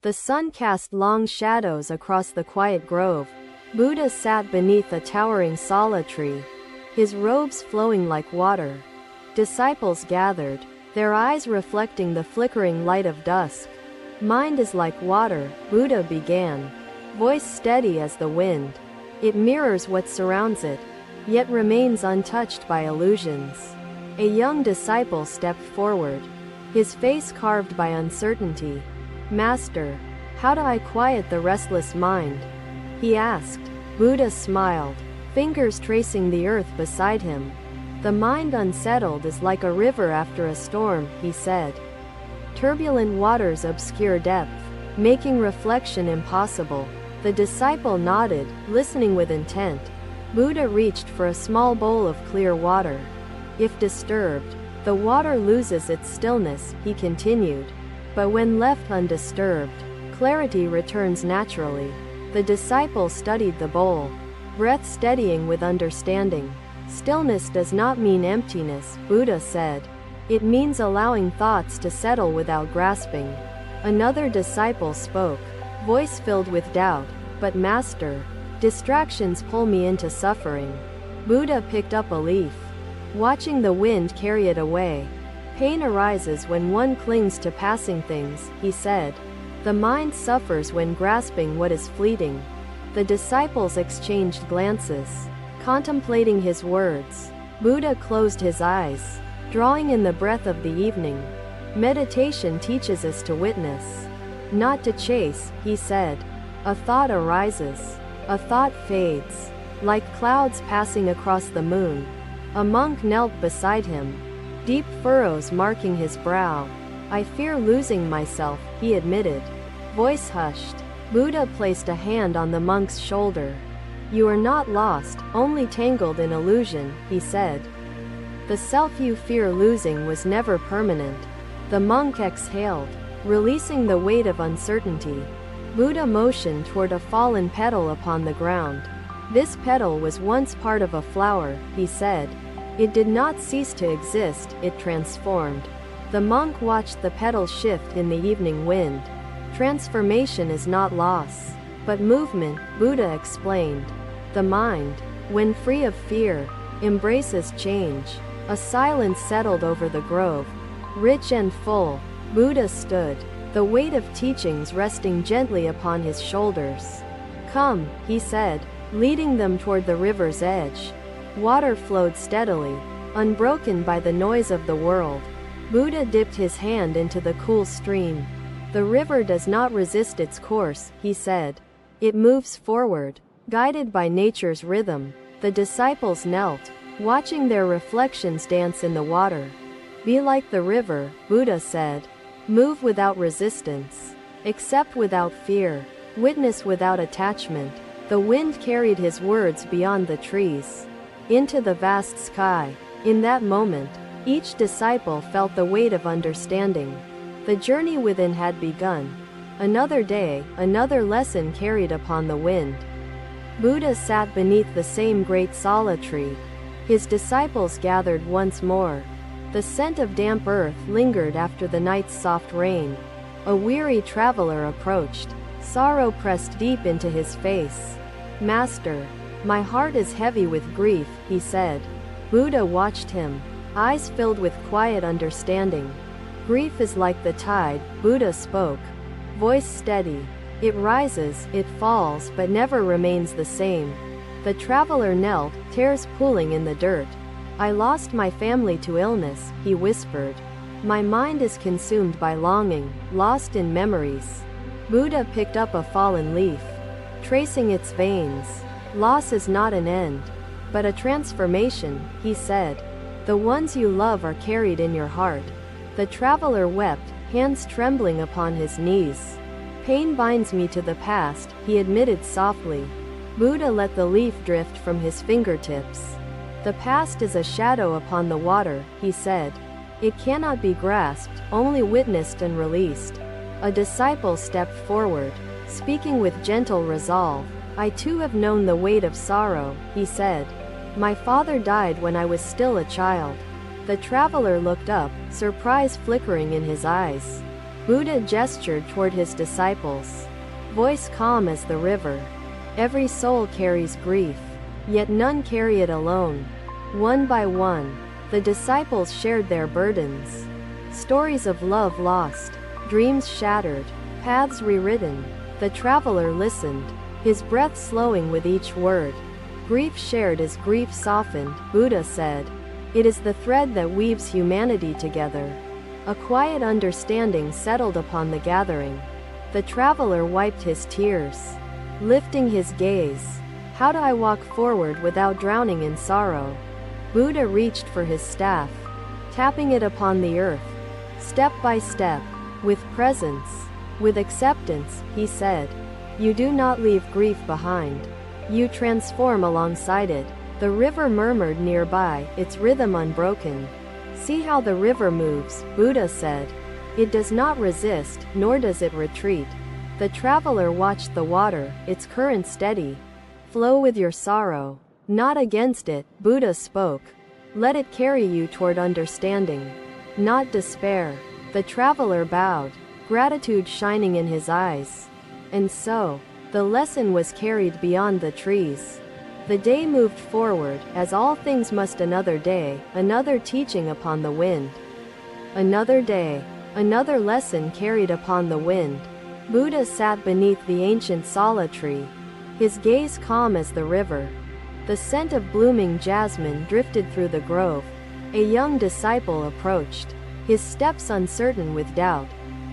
The sun cast long shadows across the quiet grove. Buddha sat beneath a towering sala tree, his robes flowing like water. Disciples gathered, their eyes reflecting the flickering light of dusk. Mind is like water, Buddha began, voice steady as the wind. It mirrors what surrounds it, yet remains untouched by illusions. A young disciple stepped forward, his face carved by uncertainty. Master, how do I quiet the restless mind? He asked. Buddha smiled, fingers tracing the earth beside him. The mind unsettled is like a river after a storm, he said. Turbulent waters obscure depth, making reflection impossible. The disciple nodded, listening with intent. Buddha reached for a small bowl of clear water. If disturbed, the water loses its stillness, he continued. But when left undisturbed, clarity returns naturally. The disciple studied the bowl, breath steadying with understanding. Stillness does not mean emptiness, Buddha said. It means allowing thoughts to settle without grasping. Another disciple spoke, voice filled with doubt. But Master, distractions pull me into suffering. Buddha picked up a leaf, watching the wind carry it away. Pain arises when one clings to passing things, he said. The mind suffers when grasping what is fleeting. The disciples exchanged glances, contemplating his words. Buddha closed his eyes, drawing in the breath of the evening. Meditation teaches us to witness, not to chase, he said. A thought arises, a thought fades, like clouds passing across the moon. A monk knelt beside him, deep furrows marking his brow. I fear losing myself, he admitted. Voice hushed. Buddha placed a hand on the monk's shoulder. You are not lost, only tangled in illusion, he said. The self you fear losing was never permanent. The monk exhaled, releasing the weight of uncertainty. Buddha motioned toward a fallen petal upon the ground. This petal was once part of a flower, he said. It did not cease to exist, it transformed. The monk watched the petal shift in the evening wind. Transformation is not loss, but movement, Buddha explained. The mind, when free of fear, embraces change. A silence settled over the grove, rich and full. Buddha stood, the weight of teachings resting gently upon his shoulders. Come, he said, leading them toward the river's edge. Water flowed steadily, unbroken by the noise of the world. Buddha dipped his hand into the cool stream. The river does not resist its course, he said. It moves forward, guided by nature's rhythm. The disciples knelt, watching their reflections dance in the water. Be like the river, Buddha said. Move without resistance. Accept without fear. Witness without attachment. The wind carried his words beyond the trees, into the vast sky. In that moment, each disciple felt the weight of understanding. The journey within had begun. Another day, another lesson carried upon the wind. Buddha sat beneath the same great sala tree. His disciples gathered once more. The scent of damp earth lingered after the night's soft rain. A weary traveler approached. Sorrow pressed deep into his face. Master, my heart is heavy with grief, he said. Buddha watched him, eyes filled with quiet understanding. Grief is like the tide, Buddha spoke, voice steady. It rises, it falls, but never remains the same. The traveler knelt, tears pooling in the dirt. I lost my family to illness, he whispered. My mind is consumed by longing, lost in memories. Buddha picked up a fallen leaf, tracing its veins. Loss is not an end, but a transformation, he said. The ones you love are carried in your heart. The traveler wept, hands trembling upon his knees. Pain binds me to the past, he admitted softly. Buddha let the leaf drift from his fingertips. The past is a shadow upon the water, he said. It cannot be grasped, only witnessed and released. A disciple stepped forward, speaking with gentle resolve. I too have known the weight of sorrow, he said. My father died when I was still a child. The traveler looked up, surprise flickering in his eyes. Buddha gestured toward his disciples. Voice calm as the river. Every soul carries grief, yet none carry it alone. One by one, the disciples shared their burdens. Stories of love lost, dreams shattered, paths rewritten. The traveler listened, his breath slowing with each word. Grief shared is grief softened, Buddha said. It is the thread that weaves humanity together. A quiet understanding settled upon the gathering. The traveler wiped his tears, lifting his gaze. How do I walk forward without drowning in sorrow? Buddha reached for his staff, tapping it upon the earth. Step by step, with presence, with acceptance, he said. You do not leave grief behind. You transform alongside it. The river murmured nearby, its rhythm unbroken. See how the river moves, Buddha said. It does not resist, nor does it retreat. The traveler watched the water, its current steady. Flow with your sorrow, not against it, Buddha spoke. Let it carry you toward understanding, not despair. The traveler bowed, gratitude shining in his eyes. And so, the lesson was carried beyond the trees. The day moved forward, as all things must. Another day, another teaching upon the wind. Another day, another lesson carried upon the wind. Buddha sat beneath the ancient sala tree, his gaze calm as the river. The scent of blooming jasmine drifted through the grove. A young disciple approached, his steps uncertain with doubt.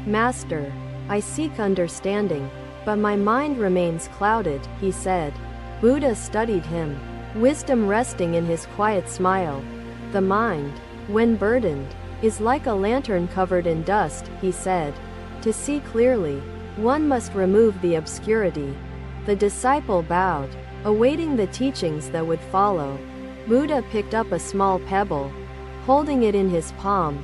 Master, I seek understanding, but my mind remains clouded, he said. Buddha studied him, wisdom resting in his quiet smile. The mind, when burdened, is like a lantern covered in dust, he said. To see clearly, one must remove the obscurity. The disciple bowed, awaiting the teachings that would follow. Buddha picked up a small pebble, holding it in his palm.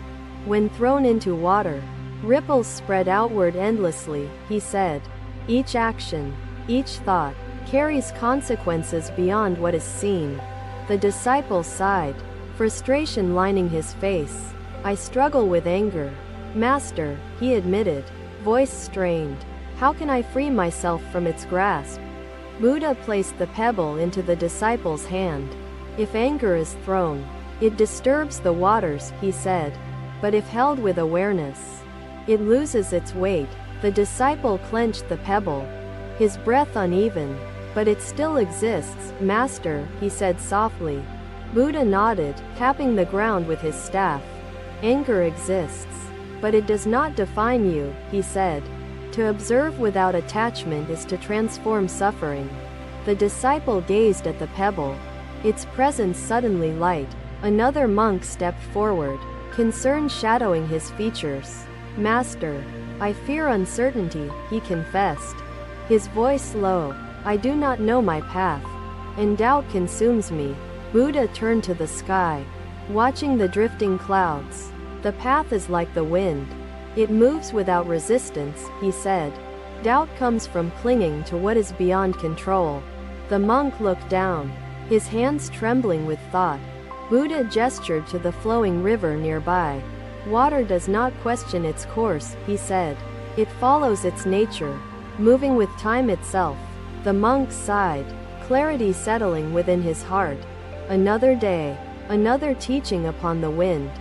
When thrown into water, ripples spread outward endlessly, he said. Each action, each thought, carries consequences beyond what is seen. The disciple sighed, frustration lining his face. I struggle with anger. Master, he admitted, voice strained. How can I free myself from its grasp? Buddha placed the pebble into the disciple's hand. If anger is thrown, it disturbs the waters, he said. But if held with awareness, it loses its weight. The disciple clenched the pebble, his breath uneven. But it still exists, Master, he said softly. Buddha nodded, tapping the ground with his staff. Anger exists, but it does not define you, he said. To observe without attachment is to transform suffering. The disciple gazed at the pebble, its presence suddenly light. Another monk stepped forward, concern shadowing his features. Master, I fear uncertainty, he confessed, his voice low. I do not know my path, and doubt consumes me. Buddha turned to the sky, watching the drifting clouds. The path is like the wind. It moves without resistance, he said. Doubt comes from clinging to what is beyond control. The monk looked down, his hands trembling with thought. Buddha gestured to the flowing river nearby. Water does not question its course, he said. It follows its nature, moving with time itself. The monk sighed, clarity settling within his heart. Another day, another teaching upon the wind.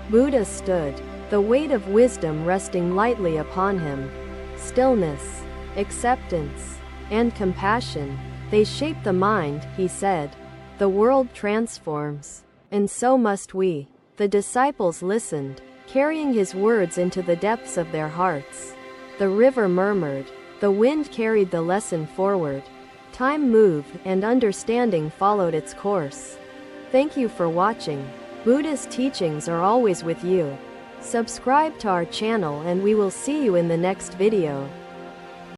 Buddha stood, the weight of wisdom resting lightly upon him. Stillness, acceptance, and compassion, they shape the mind, he said. The world transforms, and so must we. The disciples listened, carrying his words into the depths of their hearts. The river murmured. The wind carried the lesson forward. Time moved, and understanding followed its course. Thank you for watching. Buddha's teachings are always with you. Subscribe to our channel and we will see you in the next video.